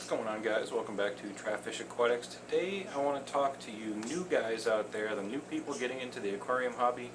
going on, guys? Welcome back to Fish Aquatics. Today I want to talk to you new guys out there, the new people getting into the aquarium hobby.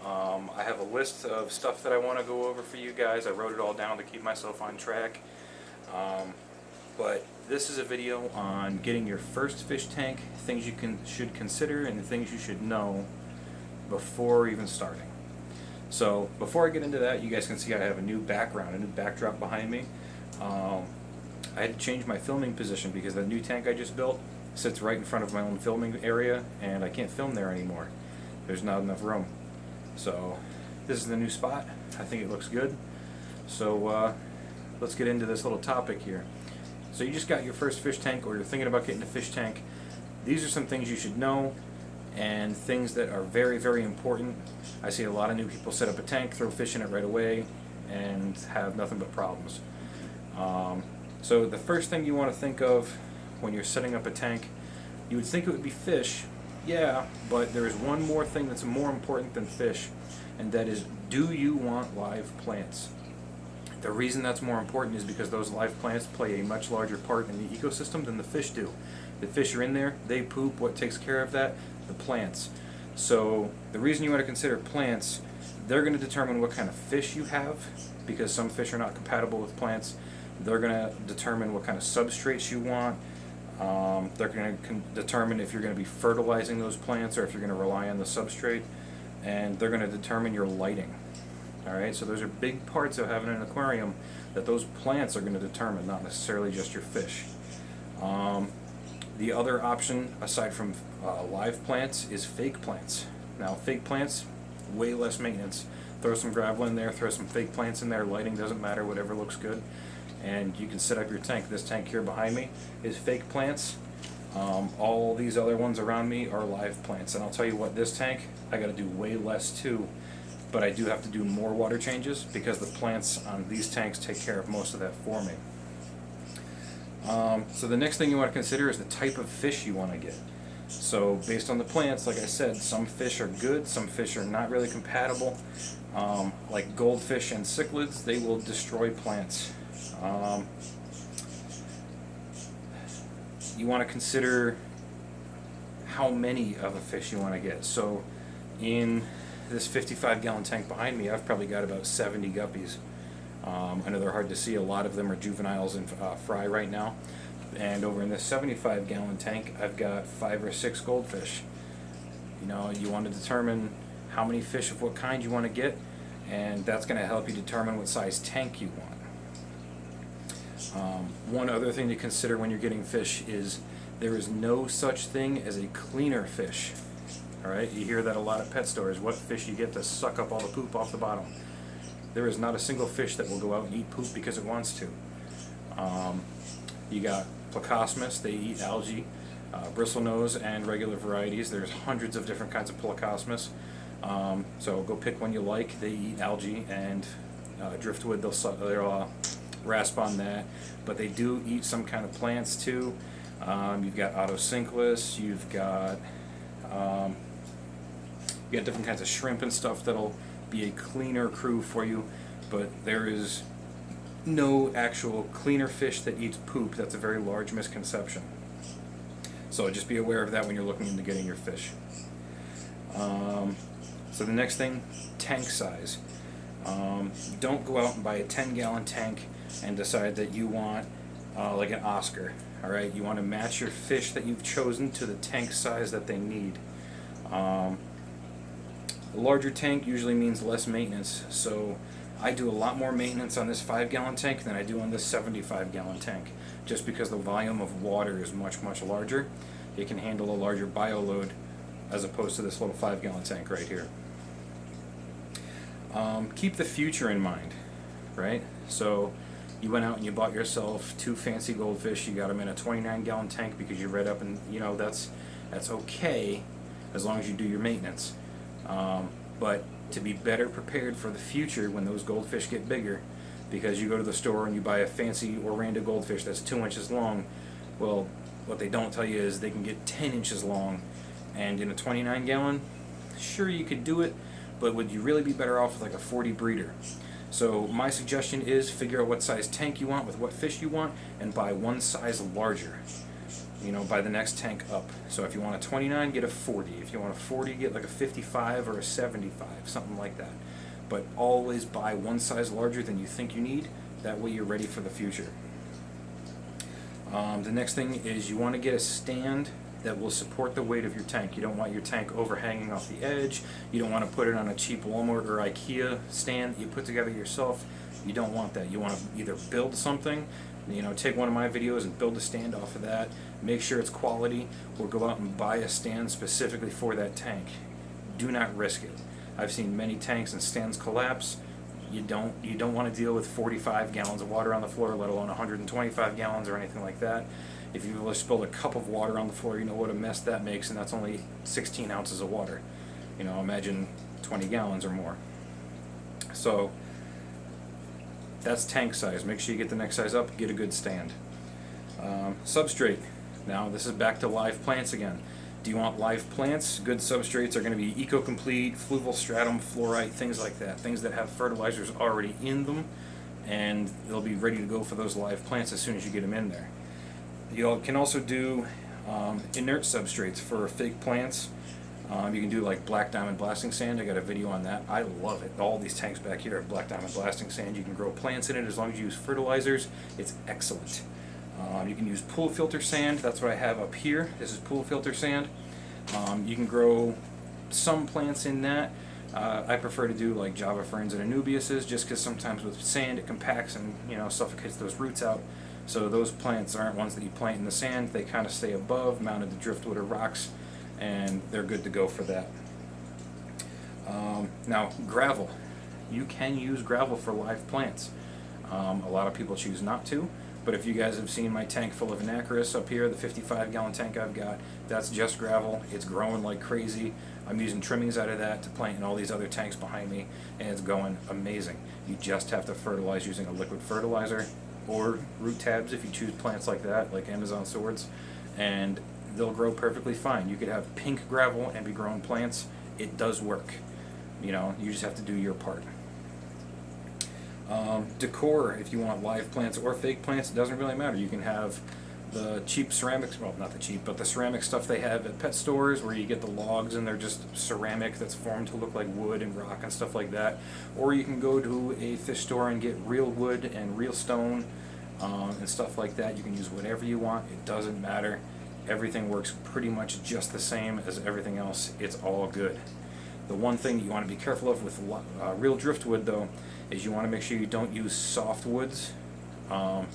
I have a list of stuff that I want to go over for you guys. I wrote it all down to keep myself on track. But this is a video on getting your first fish tank, things you should consider and things you should know before even starting. So before I get into that, you guys can see I have a new background, a new backdrop behind me. I had to change my filming position because the new tank I just built sits right in front of my own filming area and I can't film there anymore. There's not enough room. So this is the new spot. I think it looks good. So let's get into this little topic here. So you just got your first fish tank or you're thinking about getting a fish tank. These are some things you should know and things that are very, very important. I see a lot of new people set up a tank, throw fish in it right away and have nothing but problems. So the first thing you want to think of when you're setting up a tank, you would think it would be fish, yeah, but there is one more thing that's more important than fish, and that is, do you want live plants? The reason that's more important is because those live plants play a much larger part in the ecosystem than the fish do. The fish are in there, they poop, what takes care of that? The plants. So the reason you want to consider plants, they're going to determine what kind of fish you have, because some fish are not compatible with plants. They're going to determine what kind of substrates you want. They're going to determine if you're going to be fertilizing those plants or if you're going to rely on the substrate. And they're going to determine your lighting. Alright, so those are big parts of having an aquarium that those plants are going to determine, not necessarily just your fish. The other option, aside from live plants, is fake plants. Now, fake plants, way less maintenance. Throw some gravel in there, throw some fake plants in there, lighting doesn't matter, whatever looks good. And you can set up your tank. This tank here behind me is fake plants. All these other ones around me are live plants. And I'll tell you what, this tank, I got to do way less too, but I do have to do more water changes because the plants on these tanks take care of most of that for me. So the next thing you want to consider is the type of fish you want to get. So based on the plants, like I said, some fish are good, some fish are not really compatible. Like goldfish and cichlids, they will destroy plants. You want to consider how many of a fish you want to get. So in this 55-gallon tank behind me, I've probably got about 70 guppies. I know they're hard to see. A lot of them are juveniles and fry right now. And over in this 75-gallon tank, I've got 5 or 6 goldfish. You know, you want to determine how many fish of what kind you want to get, and that's going to help you determine what size tank you want. One other thing to consider when you're getting fish is there is no such thing as a cleaner fish. Alright, you hear that a lot at pet stores, what fish you get to suck up all the poop off the bottom. There is not a single fish that will go out and eat poop because it wants to. You got Placosmus, they eat algae, bristlenose and regular varieties. There's hundreds of different kinds of Placosmus. So go pick one you like. They eat algae and driftwood, they'll rasp on that, but they do eat some kind of plants too. You've got Autosynclus, you've got different kinds of shrimp and stuff that'll be a cleaner crew for you, but there is no actual cleaner fish that eats poop. That's a very large misconception. So just be aware of that when you're looking into getting your fish. So the next thing, tank size. Don't go out and buy a 10-gallon tank and decide that you want like an Oscar. Alright, you want to match your fish that you've chosen to the tank size that they need. A larger tank usually means less maintenance, so I do a lot more maintenance on this 5-gallon tank than I do on this 75-gallon tank, just because the volume of water is much, much larger. It can handle a larger bioload as opposed to this little 5-gallon tank right here. Keep the future in mind, right? So you went out and you bought yourself 2 fancy goldfish, you got them in a 29-gallon tank because you read up, and you know that's okay as long as you do your maintenance. But to be better prepared for the future when those goldfish get bigger, because you go to the store and you buy a fancy Oranda goldfish that's 2 inches long, well, what they don't tell you is they can get 10 inches long, and in a 29-gallon, sure you could do it, but would you really be better off with like a 40 breeder? So my suggestion is figure out what size tank you want with what fish you want and buy one size larger. You know, buy the next tank up. So if you want a 29, get a 40. If you want a 40, get like a 55 or a 75, something like that. But always buy one size larger than you think you need. That way you're ready for the future. The next thing is you want to get a stand that will support the weight of your tank. You don't want your tank overhanging off the edge. You don't want to put it on a cheap Walmart or IKEA stand that you put together yourself. You don't want that. You want to either build something, you know, take one of my videos and build a stand off of that, make sure it's quality, or go out and buy a stand specifically for that tank. Do not risk it. I've seen many tanks and stands collapse. You don't want to deal with 45 gallons of water on the floor, let alone 125 gallons or anything like that. If you spilled a cup of water on the floor, you know what a mess that makes, and that's only 16 ounces of water. You know, imagine 20 gallons or more. So that's tank size. Make sure you get the next size up, get a good stand. Substrate. Now this is back to live plants again. Do you want live plants? Good substrates are going to be Eco-Complete, Fluval Stratum, Fluorite, things like that. Things that have fertilizers already in them, and they'll be ready to go for those live plants as soon as you get them in there. You can also do inert substrates for fake plants. You can do like black diamond blasting sand. I got a video on that. I love it. All these tanks back here have black diamond blasting sand. You can grow plants in it as long as you use fertilizers. It's excellent. You can use pool filter sand. That's what I have up here. This is pool filter sand. You can grow some plants in that. I prefer to do like Java ferns and anubiases, just because sometimes with sand it compacts and, you know, suffocates those roots out. So those plants aren't ones that you plant in the sand. They kind of stay above, mounted to driftwood or rocks, and they're good to go for that. Now, gravel. You can use gravel for live plants. A lot of people choose not to, but if you guys have seen my tank full of Anacris up here, the 55-gallon tank I've got, that's just gravel. It's growing like crazy. I'm using trimmings out of that to plant in all these other tanks behind me, and it's going amazing. You just have to fertilize using a liquid fertilizer, or root tabs if you choose plants like that, like Amazon swords, and they'll grow perfectly fine. You could have pink gravel and be growing plants. It does work. You know, you just have to do your part. Decor, if you want live plants or fake plants, it doesn't really matter. You can have the cheap ceramics, well, not the cheap, but the ceramic stuff they have at pet stores where you get the logs and they're just ceramic that's formed to look like wood and rock and stuff like that. Or you can go to a fish store and get real wood and real stone and stuff like that. You can use whatever you want. It doesn't matter. Everything works pretty much just the same as everything else. It's all good. The one thing you want to be careful of with real driftwood, though, is you want to make sure you don't use soft woods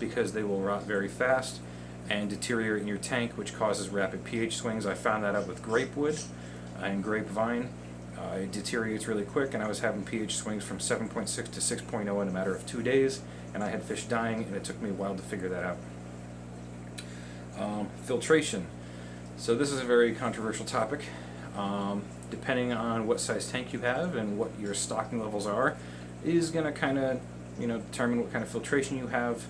because they will rot very fast and deteriorate in your tank, which causes rapid pH swings. I found that out with grapewood and grapevine. It deteriorates really quick, and I was having pH swings from 7.6 to 6.0 in a matter of 2 days, and I had fish dying, and it took me a while to figure that out. Filtration. So this is a very controversial topic. Depending on what size tank you have and what your stocking levels are, is going to kind of, you know, determine what kind of filtration you have.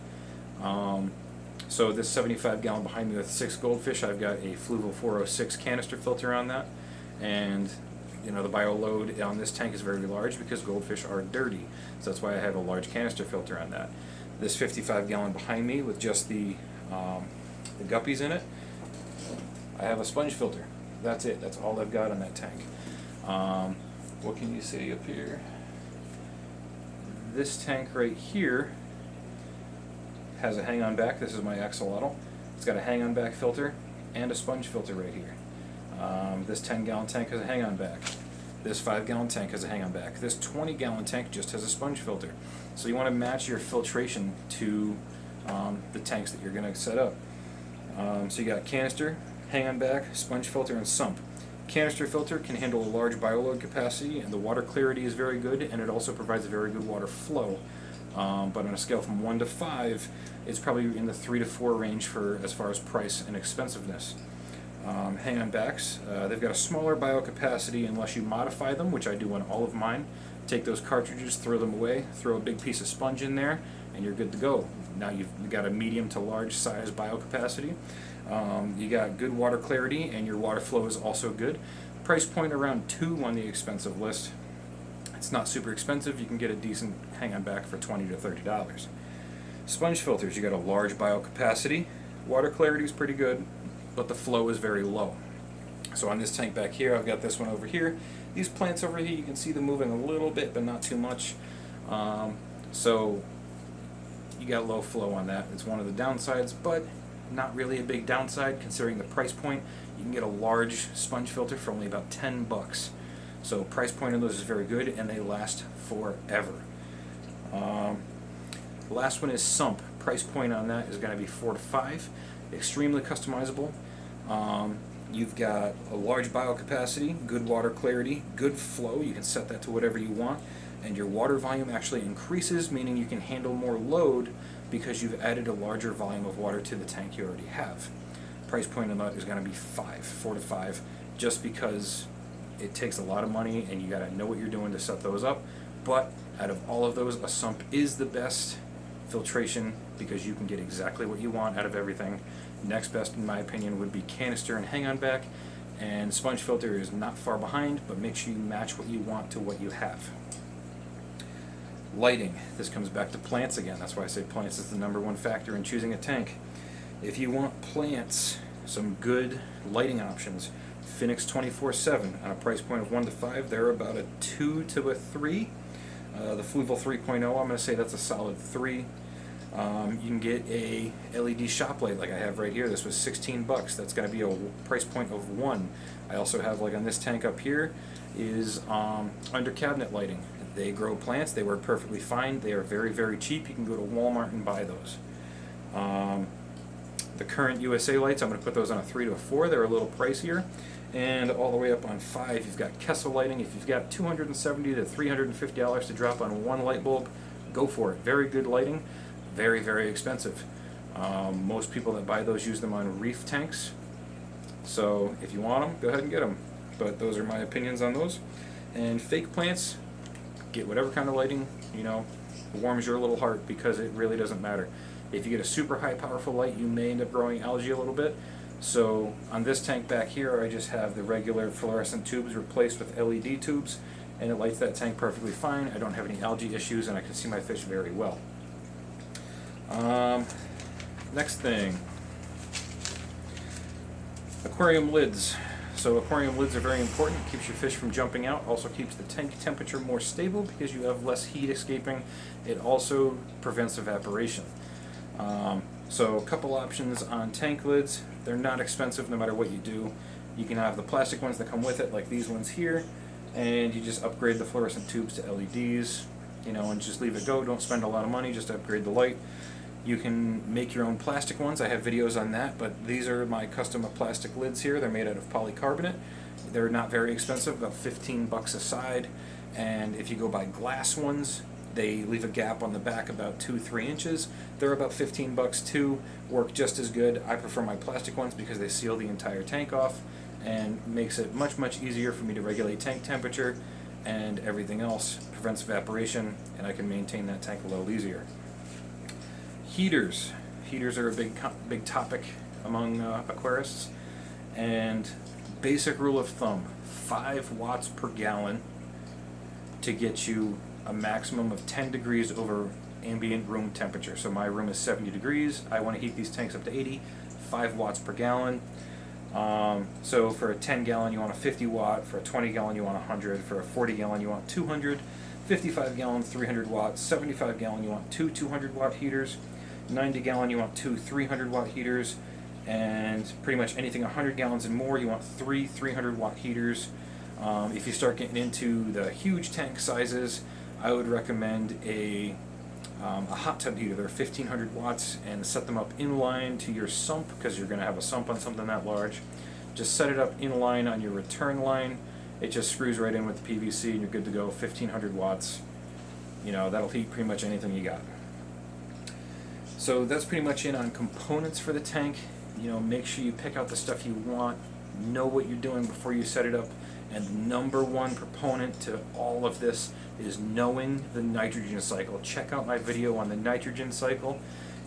So this 75-gallon behind me with 6 goldfish, I've got a Fluval 406 canister filter on that, and you know the bio load on this tank is very large because goldfish are dirty, so that's why I have a large canister filter on that. This 55-gallon behind me with just the guppies in it, I have a sponge filter. That's it. That's all I've got on that tank. What can you see up here? This tank right here has a hang-on back. This is my axolotl. It's got a hang-on back filter and a sponge filter right here. This 10-gallon tank has a hang-on back. This 5-gallon tank has a hang-on back. This 20-gallon tank just has a sponge filter. So you want to match your filtration to the tanks that you're going to set up. So you got canister, hang-on back, sponge filter, and sump. Canister filter can handle a large bioload capacity, and the water clarity is very good, and it also provides a very good water flow. But on a scale from 1 to 5, it's probably in the 3 to 4 range for as far as price and expensiveness. Hang-on backs, they've got a smaller biocapacity unless you modify them, which I do on all of mine. Take those cartridges, throw them away, throw a big piece of sponge in there, and you're good to go. Now you've got a medium to large size biocapacity. You got good water clarity, and your water flow is also good. Price point around 2 on the expensive list. It's not super expensive. You can get a decent hang-on back for $20 to $30. Sponge filters, you got a large biocapacity. Water clarity is pretty good, but the flow is very low. So on this tank back here, I've got this one over here. These plants over here, you can see them moving a little bit, but not too much. So you got low flow on that. It's one of the downsides, but not really a big downside considering the price point. You can get a large sponge filter for only about 10 bucks. So price point on those is very good, and they last forever. The last one is sump. Price point on that is going to be $4 to $5. Extremely customizable. You've got a large biocapacity, good water clarity, good flow. You can set that to whatever you want, and your water volume actually increases, meaning you can handle more load because you've added a larger volume of water to the tank you already have. Price point on that is going to be $4 to $5, just because it takes a lot of money and you got to know what you're doing to set those up. But out of all of those, a sump is the best filtration because you can get exactly what you want out of everything. Next best, in my opinion, would be canister and hang on back, and sponge filter is not far behind, but make sure you match what you want to what you have. Lighting. This comes back to plants again. That's why I say plants is the #1 factor in choosing a tank. If you want plants, some good lighting options. Phoenix 24/7 on a price point of $1 to $5. They're about a 2 to a 3. The Fluval 3.0, I'm going to say that's a solid 3. You can get a LED shop light like I have right here. This was 16 bucks. That's going to be a price point of 1. I also have, like on this tank up here, is under cabinet lighting. They grow plants. They work perfectly fine. They are very, very cheap. You can go to Walmart and buy those. The current USA lights, I'm going to put those on a 3 to a 4. They're a little pricier. And all the way up on 5, you've got Kessel lighting. If you've got $270 to $350 to drop on one light bulb, go for it. Very good lighting. Very, very expensive. Most people that buy those use them on reef tanks. So if you want them, go ahead and get them. But those are my opinions on those. And fake plants, get whatever kind of lighting, warms your little heart, because it really doesn't matter. If you get a super high powerful light, you may end up growing algae a little bit. So on this tank back here, I just have the regular fluorescent tubes replaced with LED tubes, and it lights that tank perfectly fine. I don't have any algae issues, and I can see my fish very well. Next thing, aquarium lids. So aquarium lids are very important. Keeps your fish from jumping out. Also keeps the tank temperature more stable because you have less heat escaping. It also prevents evaporation. So a couple options on tank lids. They're not expensive no matter what you do. You can have the plastic ones that come with it, like these ones here, and you just upgrade the fluorescent tubes to LEDs, and just leave it go. Don't spend a lot of money, just upgrade the light. You can make your own plastic ones. I have videos on that, but these are my custom plastic lids here. They're made out of polycarbonate. They're not very expensive, about 15 bucks a side. And if you go buy glass ones, they leave a gap on the back about 2-3 inches. They're about 15 bucks too, work just as good. I prefer my plastic ones because they seal the entire tank off and makes it much, much easier for me to regulate tank temperature and everything else. Prevents evaporation, and I can maintain that tank a little easier. Heaters. Heaters are a big topic among aquarists, and basic rule of thumb, 5 watts per gallon to get you a maximum of 10 degrees over ambient room temperature. So my room is 70 degrees. I want to heat these tanks up to 80, 5 watts per gallon. So for a 10 gallon you want a 50 watt, for a 20 gallon you want 100, for a 40 gallon you want 200, 55 gallon 300 watts, 75 gallon you want 2 200 watt heaters, 90 gallon you want 2 300 watt heaters, and pretty much anything 100 gallons and more you want 3 300 watt heaters. If you start getting into the huge tank sizes, I would recommend a hot tub heater. They're 1500 watts, and set them up in line to your sump, because you're going to have a sump on something that large. Just set it up in line on your return line. It just screws right in with the PVC and you're good to go. 1500 watts. That'll heat pretty much anything you got. So that's pretty much it on components for the tank. Make sure you pick out the stuff you want, know what you're doing before you set it up. And the #1 proponent to all of this is knowing the nitrogen cycle. Check out my video on the nitrogen cycle.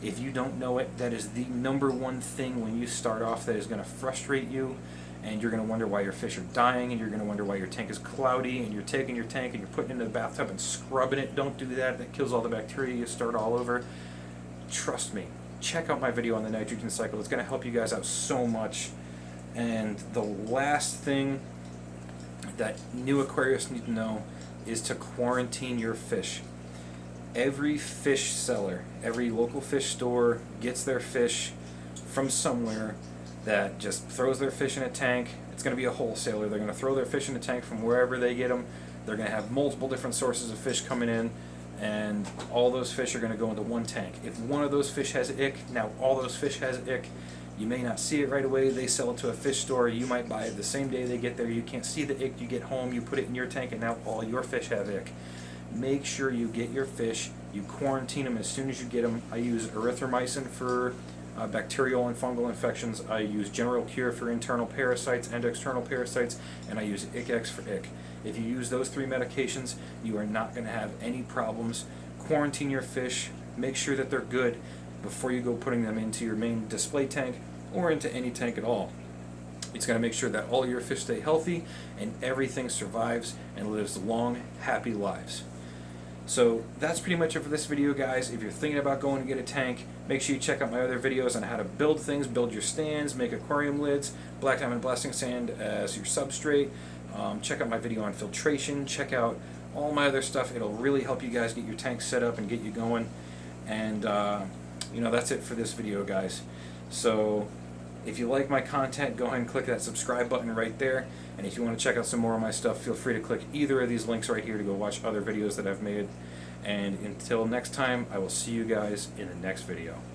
If you don't know it, that is the #1 thing when you start off that is going to frustrate you and you're going to wonder why your fish are dying, and you're going to wonder why your tank is cloudy, and you're taking your tank and you're putting it into the bathtub and scrubbing it. Don't do that. That kills all the bacteria. You start all over. Trust me. Check out my video on the nitrogen cycle. It's going to help you guys out so much. And the last thing that new aquarists need to know is to quarantine your fish. Every fish seller, every local fish store gets their fish from somewhere that just throws their fish in a tank. It's going to be a wholesaler. They're going to throw their fish in a tank from wherever they get them. They're going to have multiple different sources of fish coming in, and all those fish are going to go into one tank. If one of those fish has ick, now all those fish has ick. You may not see it right away. They sell it to a fish store. You might buy it the same day they get there. You can't see the ick. You get home, you put it in your tank, and now all your fish have ick. Make sure you get your fish. You quarantine them as soon as you get them. I use erythromycin for bacterial and fungal infections. I use General Cure for internal parasites and external parasites, and I use ICX for ick. If you use those 3 medications, you are not going to have any problems. Quarantine your fish. Make sure that they're good before you go putting them into your main display tank or into any tank at all. It's going to make sure that all your fish stay healthy and everything survives and lives long, happy lives. So that's pretty much it for this video, guys. If you're thinking about going to get a tank, make sure you check out my other videos on how to build things, build your stands, make aquarium lids, black diamond blasting sand as your substrate. Check out my video on filtration. Check out all my other stuff. It'll really help you guys get your tank set up and get you going. And that's it for this video, guys. So if you like my content, go ahead and click that subscribe button right there. And if you want to check out some more of my stuff, feel free to click either of these links right here to go watch other videos that I've made. And until next time, I will see you guys in the next video.